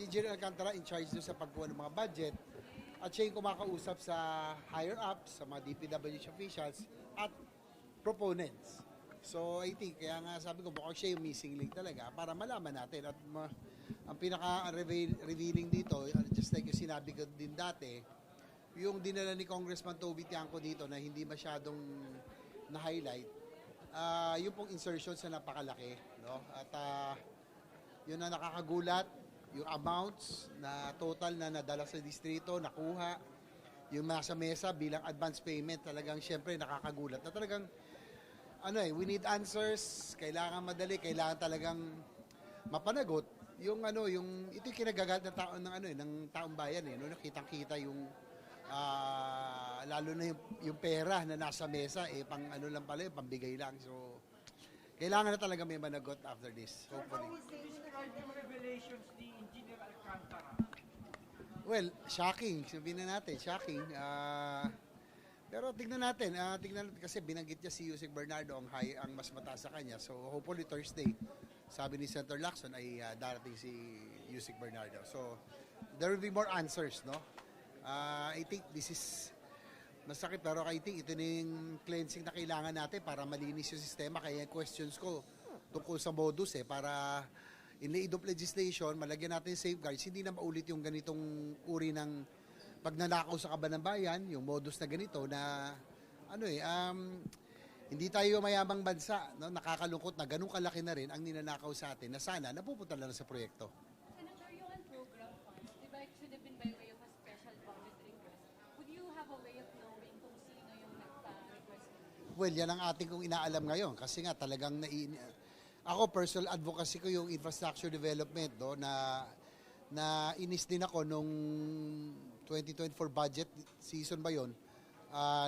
si General Alcantara in charge doon sa pagkuha ng mga budget at siya yung kumakausap sa higher ups, sa mga DPWH officials at proponents. So I think, kaya nga sabi ko, baka siya yung missing link talaga para malaman natin at ang pinaka-revealing dito, just like yung sinabi ko din dati, yung dinala ni Congressman Toby Tiangco dito na hindi masyadong na-highlight, yung pong insertions na napakalaki, no? At yun na nakakagulat, yung amounts na total na nadala sa distrito, nakuha, yung nasa mesa bilang advance payment, talagang syempre nakakagulat na talagang we need answers, kailangan madali, kailangan talagang mapanagot yung ito yung kinagagal ng tao ng taong bayan no, nakitang-kita yung lalo na yung pera na nasa mesa pang lang pala, pambigay lang. So kailangan na talaga may managot after this, hopefully. Revelations ni Engineer Alcantara. Well, shocking. Sabihin na natin, shocking. Pero tignan natin kasi binanggit niya si Yusek Bernardo ang mas mataas sa kanya. So hopefully Thursday, sabi ni Senator Lacson ay darating si Yusek Bernardo. So there will be more answers, no? I think this is masakit pero I think ito na yung cleansing na kailangan natin para malinis yung sistema. Kaya yung questions ko tungkol sa modus para in lieu of legislation, malagyan natin safeguards, hindi na maulit yung ganitong uri ng pagnanakaw sa kaban ng bayan, yung modus na ganito na hindi tayo mayamang bansa, no? Nakakalungkot na ganun kalaki na rin ang ninanakaw sa atin na sana napupunta lang sa proyekto. Senator, yung program funds, di ba it should have been by way of a special budget request? Would you have a way of knowing kung sino yung nagpa-request? Well, yan ang ating kong inaalam ngayon kasi nga talagang ako personal advocacy ko yung infrastructure development na inis din ako nung 2024 budget season ba yon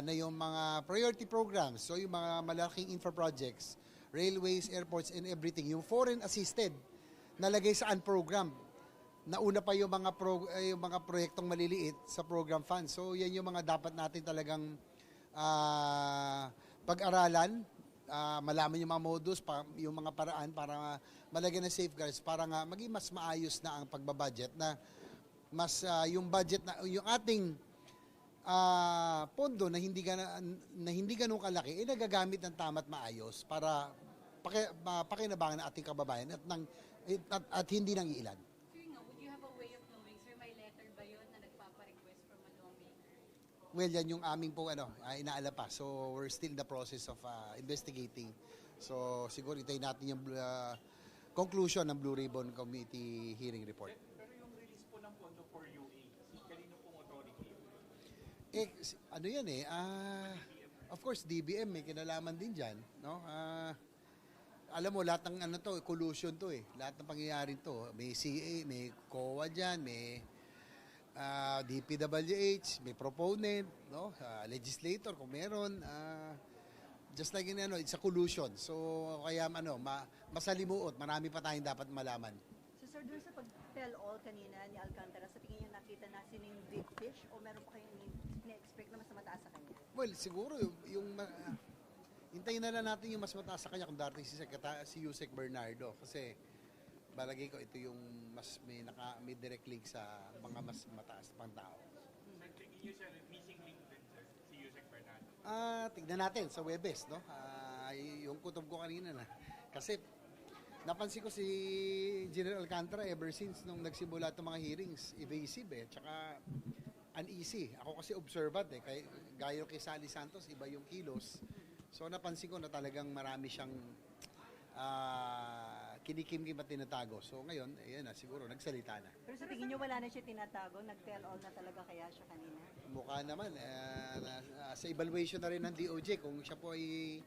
na yung mga priority programs, so yung mga malaking infra projects, railways, airports, and everything, yung foreign assisted, nalagay sa program. Nauna pa yung mga proyektong maliliit sa program funds. So yan yung mga dapat natin talagang pag-aralan, malaman yung mga modus, yung mga paraan para malagyan ng safeguards para nga maging mas maayos na ang pagbabudget na mas yung budget na yung ating pondo na hindi ganun kalaki nagagamit ng tama't maayos para pakinabangan ng ating kababayan at hindi nang iilan. Sir, would you have a way of knowing, sir, may letter ba yun na nagpapa-request from a lawmaker? Well, yan yung aming po inaala pa. So we're still in the process of investigating. So siguro itayin natin yung conclusion ng Blue Ribbon Committee hearing report. Pero yung release po ng pondo for UA, kanino pong authority? Of course, DBM may kinalaman din dyan, no? Alam mo, lahat ng collusion to Lahat ng pangyayari to. May CA, may COA dyan, may DPWH, may proponent, no? Legislator kung meron. Just like it's a collusion. So, kaya masalimuot, marami pa tayong dapat malaman. So sir, doon sa pag-tell all kanina ni Alcantara, sa tingin niyo nakita na sino yung big fish o meron pa kayong na-expect na mas mataas sa kanya? Well, siguro hintayin na lang natin yung mas mataas sa kanya kung darating si Yusek Bernardo kasi balagay ko ito yung mas may direct link sa mga mas mataas pang tao. Sir, tingin niyo siya missing link din, sir, si Yusek Bernardo? Tignan natin sa Webes, no? Yung kutob ko kanina na. Kasi napansin ko si General Alcantara ever since nung nagsimula itong mga hearings, evasive tsaka uneasy. Ako kasi observant gaya kay Sally Santos, iba yung kilos. So napansin ko na talagang marami siyang kinikim-kim at tinatago. So ngayon, ayan siguro nagsalita na. Pero sa tingin niyo wala na siya tinatago, nag-tell all na talaga kaya siya kanina? Mukha naman, sa evaluation na rin ng DOJ kung siya po ay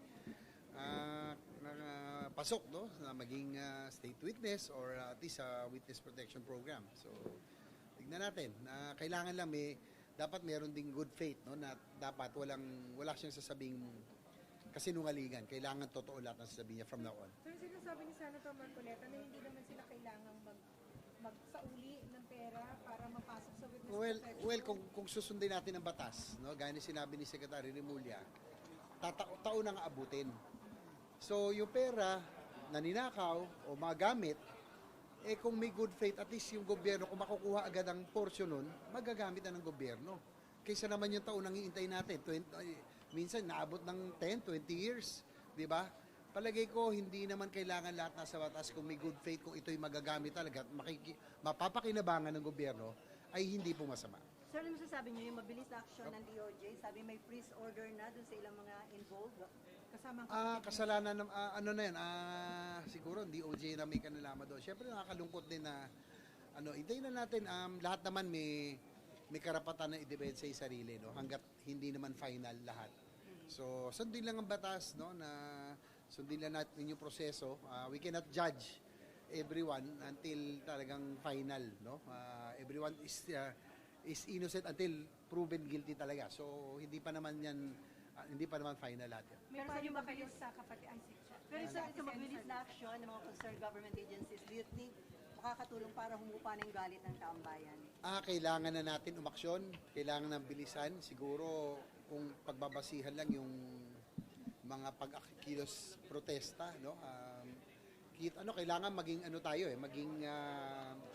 pasok na maging state witness or at least witness protection program. So tignan natin. Kailangan lang dapat meron ding good faith na dapat wala siyang sasabing kasinungalingan. Kailangan totoo lahat ng sasabihin niya from now on. Sir, sinasabi ni Senator Marcoleta na hindi naman sila kailangang magsauli ng pera para mapasok sa witness protection. Well, kung susundin natin ang batas, gaya ni sinabi ni Secretary Remulla, taon na nga abutin. So, yung pera na ninakaw o mga gamit, kung may good faith, at least yung gobyerno, kung makukuha agad ang portion nun, magagamit na ng gobyerno. Kaysa naman yung taon nang iintay natin, minsan naabot ng 10, 20 years, di ba? Palagay ko, hindi naman kailangan lahat nasa batas kung may good faith, kung ito'y magagamit talaga at mapapakinabangan ng gobyerno, ay hindi po masama. Sir, ano masasabi niyo yung mabilis na aksyon ng DOJ? Sabi may freeze order na dun sa ilang mga involved. Kasama ang Kasalanan ng ano na yan, siguro hindi DOJ na may kanalaman doon. Siyempre nakakalungkot din na hintayin na natin, lahat naman may karapatan na i-depensa yung sarili, no, hangga't hindi naman final lahat. So sundin lang ang batas, no, na sundin lang natin yung proseso. We cannot judge everyone until talagang final, no. Everyone is innocent until proven guilty talaga. So hindi pa naman final lahat yan. May payo ba kayo sa kapatid? Pero sa mabilis na aksyon ng mga concerned government agencies, do you think makakatulong para humupa na yung galit ng taong bayan? Kailangan na natin umaksyon, kailangan ng bilisan. Siguro kung pagbabasihan lang yung mga pag-akilos protesta, no? Kailangan maging maging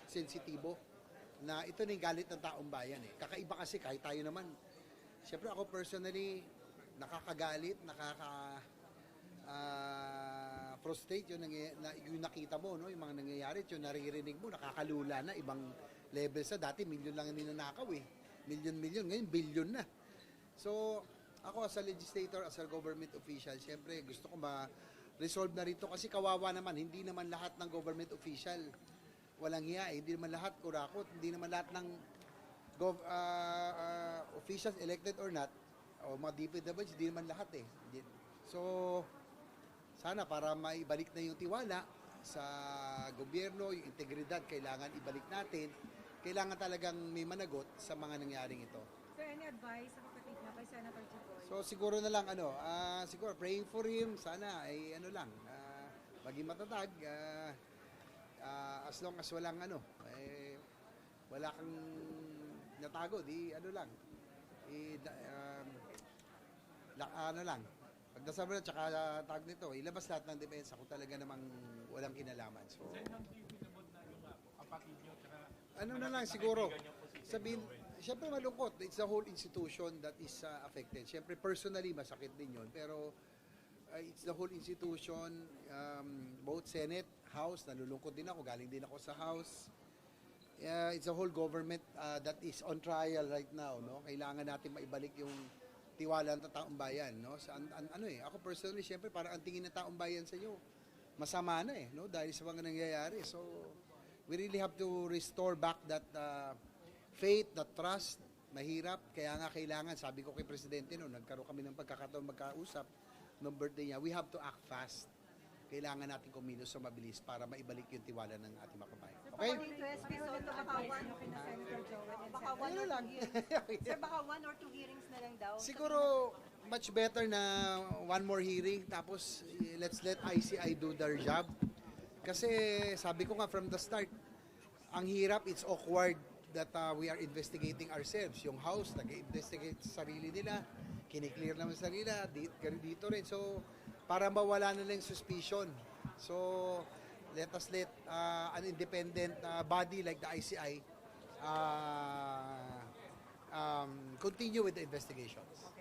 sensitibo na ito na yung galit ng taong bayan eh. Kakaiba kasi kahit tayo naman. Siyempre ako personally nakakagalit, frustrate yung nakita mo, no, yung mga nangyayari, yung naririnig mo, nakakalula na, ibang level sa dati, milyon lang ang ninanakaw eh. Milyon, ngayon billion na. So, ako as a legislator, as a government official, siyempre gusto ko ma-resolve na rito kasi kawawa naman, hindi naman lahat ng government official walang hiya eh. Hindi naman lahat kurakot, hindi naman lahat ng officials elected or not, o mga DPWH, hindi naman lahat eh. So, sana para maibalik na yung tiwala sa gobyerno, yung integridad, kailangan ibalik natin. Kailangan talagang may managot sa mga nangyaring ito. Sir, any advice sa kapatid niya kay Senator Jinggoy? So, siguro na lang, siguro praying for him, sana ay maging matatag. As long as walang wala kang natago, pagdasal mo na, tsaka tag nito, ilabas lahat ng depensa kung talaga namang walang kinalaman. So, kapatid niyo, tsaka na lang siguro, sabihin, siyempre malungkot, it's the whole institution that is affected. Siyempre personally, masakit din yun, pero it's the whole institution, both Senate, House, nalulungkot din ako, galing din ako sa House. It's a whole government that is on trial right now, no? Kailangan natin maibalik yung tiwala ng taong bayan, no? Ako personally, syempre parang ang tingin ng taong bayan sa inyo masama na no? Dahil sa mga nangyayari. So we really have to restore back that faith, that trust. Mahirap, kaya nga kailangan, sabi ko kay Presidente nagkaroon kami ng pagkakataon magkausap ng birthday niya, we have to act fast. Kailangan natin kumilos sa mabilis para maibalik yung tiwala ng ating mga kabayan. Okay? According to SP Soto, baka one or two hearings na lang daw. Siguro, much better na one more hearing, tapos let's let ICI do their job. Kasi sabi ko nga from the start, ang hirap, it's awkward that we are investigating ourselves. Yung House, nag-investigate sa sarili nila, kiniklear naman sa sarili nila, dito rin. So, para mawala na lang suspicion. So, let us let an independent body like the ICI continue with the investigations.